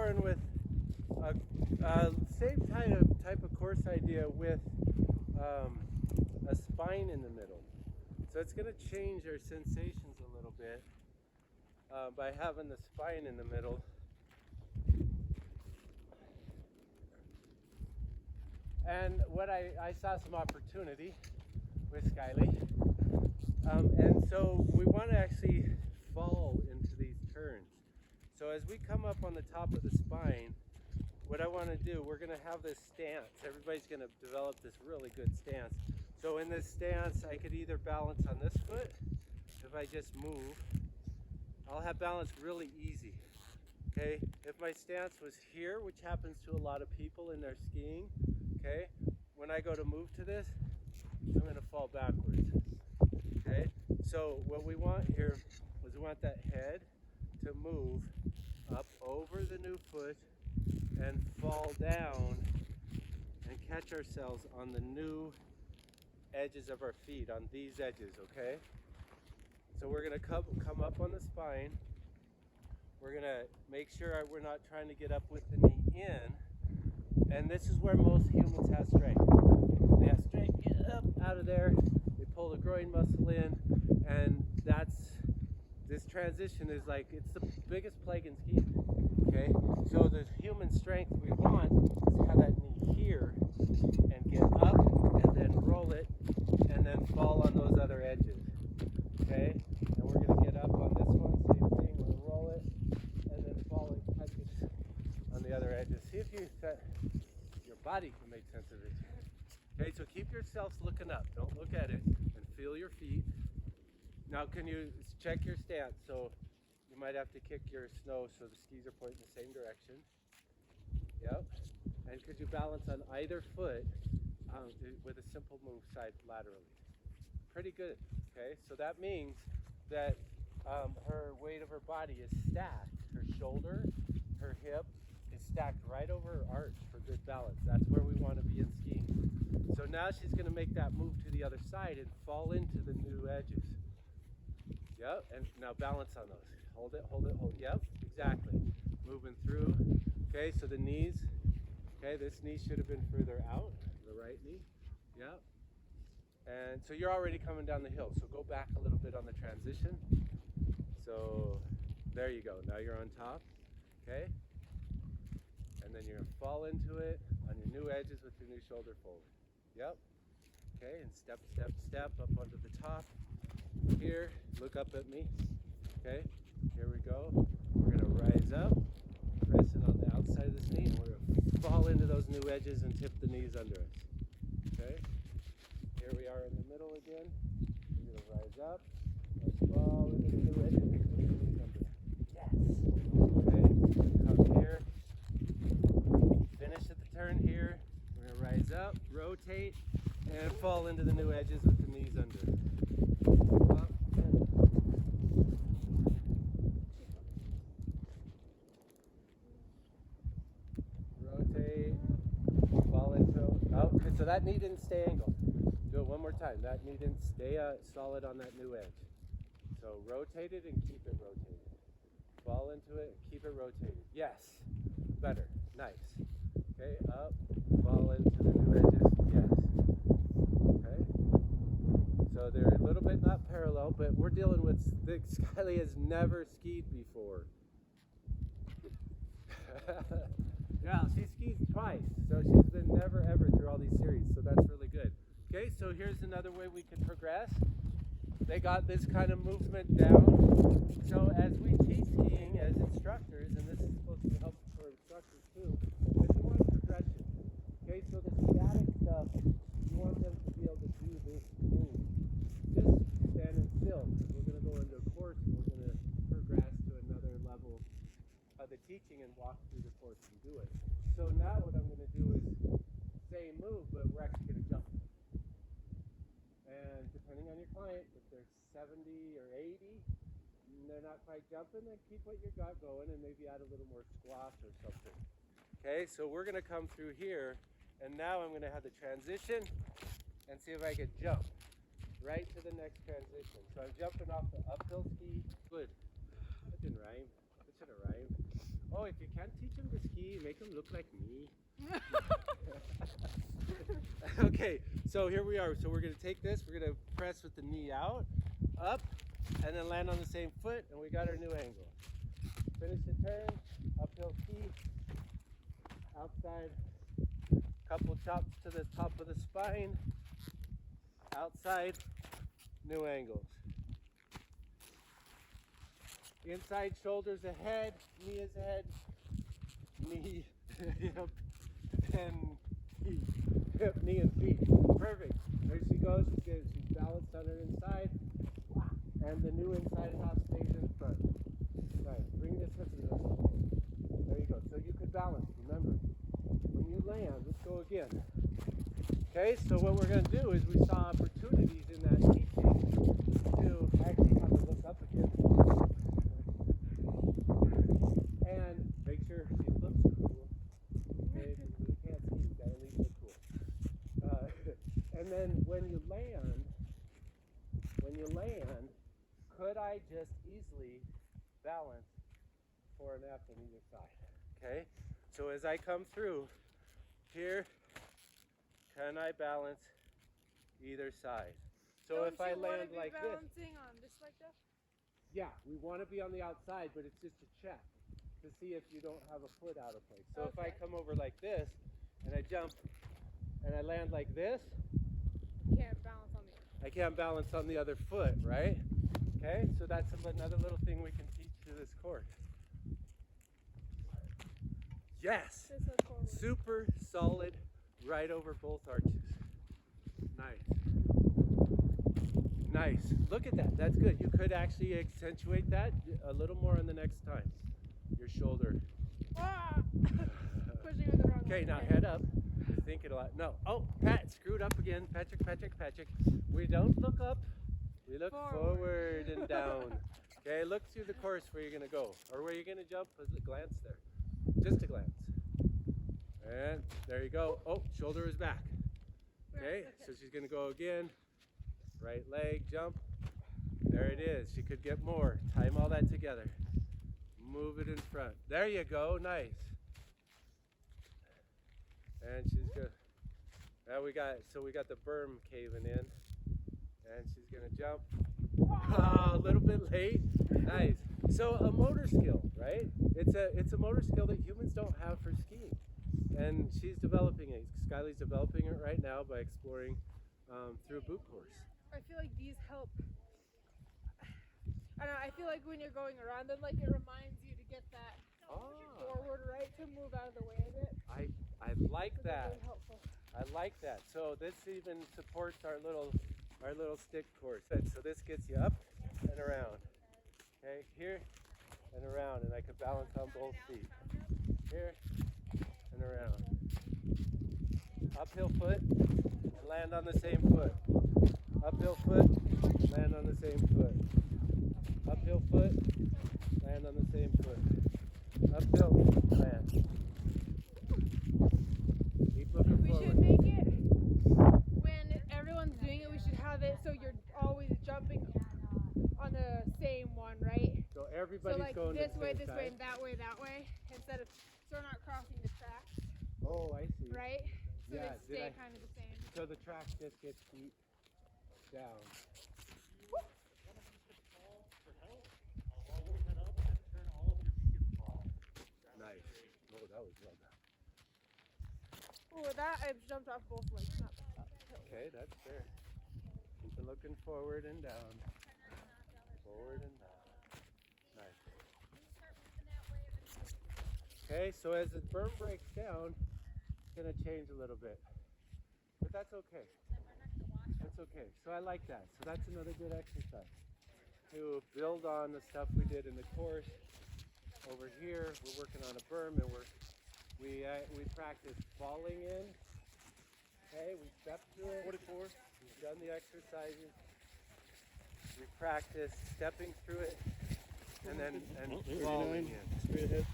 exploring with a same type of course idea with a spine in the middle. So it's going to change our sensations a little bit by having the spine in the middle. And what I saw some opportunity with Skyly. And so we want to actually fall into these turns. So as we come up on the top of the spine, what I want to do, we're going to have this stance. Everybody's going to develop this really good stance. So in this stance, I could either balance on this foot. If I just move, I'll have balance really easy. Okay, if my stance was here, which happens to a lot of people in their skiing, okay, when I go to move to this, I'm going to fall backwards. Okay, so what we want here is we want that head to move up over the new foot and fall down and catch ourselves on the new edges of our feet, on these edges, okay? So we're going to come up on the spine. We're going to make sure we're not trying to get up with the knee in. And this is where most humans have strength. They have strength, get up out of there. They pull the groin muscle in. And this transition is like, it's the biggest plague in skiing. Okay? So the human strength we want is to have that knee here and get up and then roll it and then fall on those other edges. Okay? And we're going to get up on this one, same thing, we're going to roll it and then fall and touch it on the other edges. See if your body can make sense of it. Okay, so keep yourselves looking up. Don't look at it and feel your feet. Now can you check your stance? So you might have to kick your snow so the skis are pointing the same direction. Yep. And could you balance on either foot with a simple move side laterally? Pretty good. Okay, so that means that her weight of her body is stacked. Her shoulder, her hip is stacked right over her arch for good balance. That's where we want to be in skiing. So now she's going to make that move to the other side and fall into the new edges. Yep, and now balance on those. Hold it, hold it, hold it. Yep, exactly. Moving through. Okay, so the knees. Okay, this knee should have been further out, the right knee. Yep. And so you're already coming down the hill, so go back a little bit on the transition. So there you go, now you're on top, okay? And then you're gonna fall into it on your new edges with your new shoulder forward. Yep. Okay, and step, step, step up onto the top. Here, look up at me. Okay, here we go. We're gonna rise up, pressing on the outside of this knee, and we're gonna fall into those new edges and tip the knees under us. Okay, here we are in the middle again. We're gonna rise up and fall into the new edges and tip the knees under us. Yes. Okay, come here. Finish at the turn here. We're gonna rise up, rotate, and fall into the new edges with the knees under. Up and rotate, fall into. Oh, okay, so that knee didn't stay angled. Do it one more time. That knee didn't stay solid on that new edge. So rotate it and keep it rotated. Fall into it, keep it rotated. Yes, better, nice. Okay, up, fall into the new edges, yes. Okay, so they're a little bit not parallel, but we're dealing with, Skyly has never skied before. Yeah, she skied twice, so she's been never ever through all these series, so that's really good. Okay, so here's another way we can progress. They got this kind of movement down. So as we teach skiing as instructors, and this is supposed to be helpful for instructors too, is you want progression. Okay, so the static stuff, you want them to be able to do this move. Just standing still. We're going to go into a course and we're going to progress to another level of the teaching and walk through the course and do it. So now what I'm going to do is same move, but we're actually going to jump. And depending on your client, if they're 70 or 80, and they're not quite jumping, then keep what you got going and maybe add a little more squash or something. Okay, so we're going to come through here, and now I'm going to have the transition and see if I can jump right to the next transition. So I'm jumping off the uphill ski. Good. That didn't rhyme. It should have rhymed. Oh, if you can't teach them to ski, make them look like me. Okay, so here we are. So we're gonna take this, we're gonna press with the knee out, up, and then land on the same foot, and we got our new angle. Finish the turn, uphill ski, outside, couple chops to the top of the spine, outside, new angles. Inside shoulders ahead, knee is ahead, knee, hip, and feet. Hip, knee, and feet. Perfect. There she goes. She's balanced on her inside, and the new inside half stays in front. Nice. Bring this hip to the. There you go. So you could balance. Remember, when you land, let's go again. Okay. So what we're going to do is we saw opportunities in that teaching to actually have to look up again. And make sure it looks cool. Okay, you can't see, you gotta leave it cool. And then when you land, could I just easily balance for an F on either side? Okay, so as I come through here, can I balance either side? So if I land like this, balancing on this like that? yeah, we want to be on the outside, but it's just a check to see if you don't have a foot out of place. So if I come over like this and I jump and I land like this, Can't balance on the other. I can't balance on the other foot, right? Okay, so that's another little thing we can teach through this course. Yes, This is forward. super solid, right over both arches. Nice. Nice. Look at that. That's good. You could actually accentuate that a little more on the next time. Your shoulder. Ah! Pushing with the wrong Okay, way. now head up. You're thinking a lot. No. Oh, Pat, screwed up again. Patrick. We don't look up. We look forward and down. Okay, look through the course where you're going to go. Or where you're going to jump. A glance there. Just a glance. And there you go. Oh, shoulder is back. Okay, so she's going to go again. Right leg, jump. There it is. She could get more. Time all that together. Move it in front. There you go. Nice. And she's good. Now we got the berm caving in. And she's gonna jump. Oh, a little bit late. Nice. So a motor skill, right? It's a motor skill that humans don't have for skiing. And she's developing it. Skyly's developing it right now by exploring through a boot course. I feel like these help. I don't know, I feel like when you're going around them, like it reminds you to get that forward, right? To move out of the way of it. I like So that. Really helpful. I like that. So this even supports our little stick course. So this gets you up and around. Okay, here and around, and I can balance on both feet. Here and around. Uphill foot and land on the same foot. Uphill foot, land on the same foot. Uphill foot, land on the same foot. Uphill, land. Keep looking We forward. should make it, when everyone's doing it, we should have it so you're always jumping on the same one, right? So everybody's So like going this to the way, same this side. way, and that way, instead of, so we're not crossing the tracks, Oh, I see. right? So Yeah, they did stay I- kind of the same. So the track just gets beat down. Nice. Oh, that was well done. Oh, with that, I've jumped off both legs, not uphill. Okay, that's fair. Keep looking forward and down. Forward and down. Nice. Okay, so as the berm breaks down, it's going to change a little bit. But that's okay. That's okay. So I like that. So that's another good exercise to build on the stuff we did in the course. Over here, we're working on a berm, and we practice falling in. Okay, we step through it. 44. We've done the exercises. We practice stepping through it, and then falling in. Straight ahead.